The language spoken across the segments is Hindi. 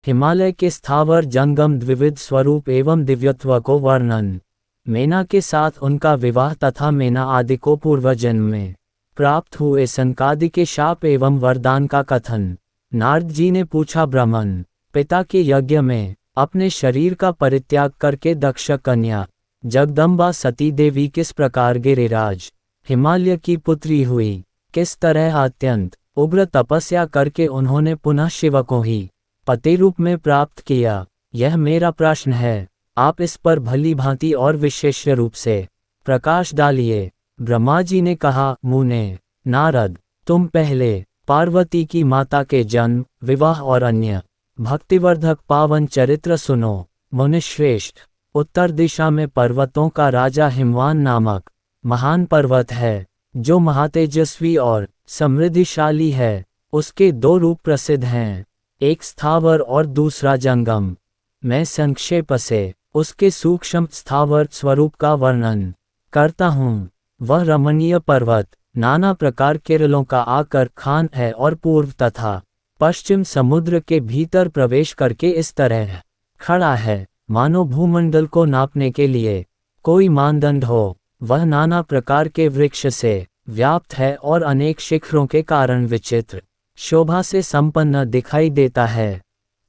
हिमालय के स्थावर जंगम द्विविध स्वरूप एवं दिव्यत्व को वर्णन। मेना के साथ उनका विवाह तथा मेना आदि को पूर्व जन्म में प्राप्त हुए सनकादि के शाप एवं वरदान का कथन। नारद जी ने पूछा, ब्राह्मण पिता के यज्ञ में अपने शरीर का परित्याग करके दक्ष कन्या जगदम्बा सती देवी किस प्रकार गिरिराज हिमालय की पुत्री हुई, किस तरह अत्यंत उग्र तपस्या करके उन्होंने पुनः शिव को ही पति रूप में प्राप्त किया, यह मेरा प्रश्न है। आप इस पर भली भांति और विशेष रूप से प्रकाश डालिए। ब्रह्मा जी ने कहा, मुने नारद, तुम पहले पार्वती की माता के जन्म, विवाह और अन्य भक्तिवर्धक पावन चरित्र सुनो। मुनिश्रेष्ठ, उत्तर दिशा में पर्वतों का राजा हिमवान नामक महान पर्वत है, जो महातेजस्वी और समृद्धिशाली है। उसके दो रूप प्रसिद्ध हैं, एक स्थावर और दूसरा जंगम। मैं संक्षेप से उसके सूक्ष्म स्थावर स्वरूप का वर्णन करता हूँ। वह रमणीय पर्वत नाना प्रकार केरलों का आकर खान है और पूर्व तथा पश्चिम समुद्र के भीतर प्रवेश करके इस तरह खड़ा है, मानो भूमंडल को नापने के लिए कोई मानदंड हो। वह नाना प्रकार के वृक्ष से व्याप्त है और अनेक शिखरों के कारण विचित्र शोभा से संपन्न दिखाई देता है।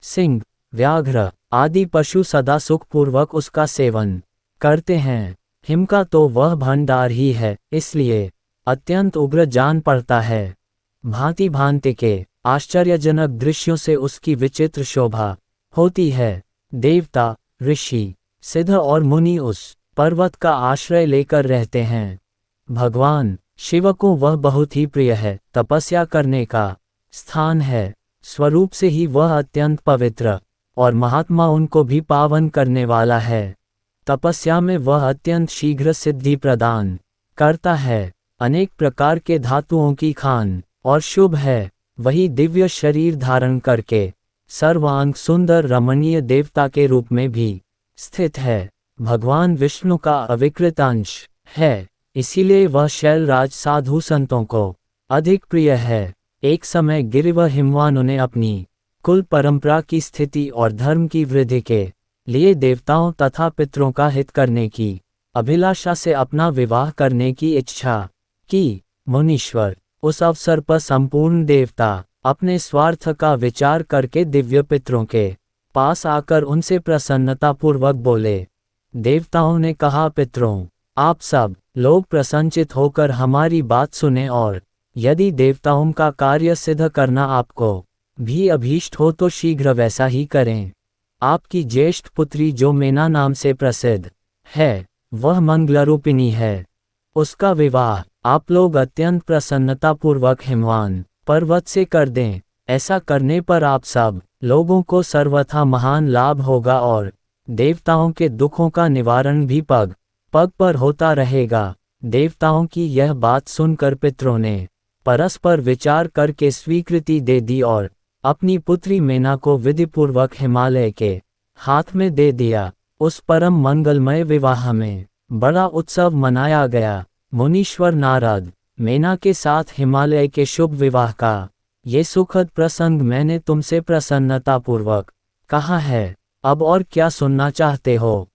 सिंह, व्याघ्र आदि पशु सदा सुखपूर्वक उसका सेवन करते हैं। हिम का तो वह भंडार ही है, इसलिए अत्यंत उग्र जान पड़ता है। भांति भांति के आश्चर्यजनक दृश्यों से उसकी विचित्र शोभा होती है। देवता, ऋषि, सिद्ध और मुनि उस पर्वत का आश्रय लेकर रहते हैं। भगवान शिव को वह बहुत ही प्रिय है, तपस्या करने का स्थान है। स्वरूप से ही वह अत्यंत पवित्र और महात्मा उनको भी पावन करने वाला है। तपस्या में वह अत्यंत शीघ्र सिद्धि प्रदान करता है। अनेक प्रकार के धातुओं की खान और शुभ है। वही दिव्य शरीर धारण करके सर्वांग सुंदर रमणीय देवता के रूप में भी स्थित है। भगवान विष्णु का अविकृत अंश है, इसीलिए वह शैलराज साधु संतों को अधिक प्रिय है। एक समय गिरिवर हिमवानों ने अपनी कुल परंपरा की स्थिति और धर्म की वृद्धि के लिए देवताओं तथा पितरों का हित करने की अभिलाषा से अपना विवाह करने की इच्छा की। मुनीश्वर उस अवसर पर संपूर्ण देवता अपने स्वार्थ का विचार करके दिव्य पितरों के पास आकर उनसे प्रसन्नतापूर्वक बोले। देवताओं ने कहा, पितरों, आप सब लोग प्रसन्नचित होकर हमारी बात सुने और यदि देवताओं का कार्य सिद्ध करना आपको भी अभीष्ट हो तो शीघ्र वैसा ही करें। आपकी ज्येष्ठ पुत्री जो मेना नाम से प्रसिद्ध है, वह मंगलरूपिणी है। उसका विवाह आप लोग अत्यंत प्रसन्नतापूर्वक हिमवान पर्वत से कर दें। ऐसा करने पर आप सब लोगों को सर्वथा महान लाभ होगा और देवताओं के दुखों का निवारण भी पग पग पर होता रहेगा। देवताओं की यह बात सुनकर पितरों ने परस्पर विचार करके स्वीकृति दे दी और अपनी पुत्री मेना को विधिपूर्वक हिमालय के हाथ में दे दिया। उस परम मंगलमय विवाह में बड़ा उत्सव मनाया गया। मुनीश्वर नारद, मेना के साथ हिमालय के शुभ विवाह का ये सुखद प्रसंग मैंने तुमसे प्रसन्नतापूर्वक कहा है। अब और क्या सुनना चाहते हो?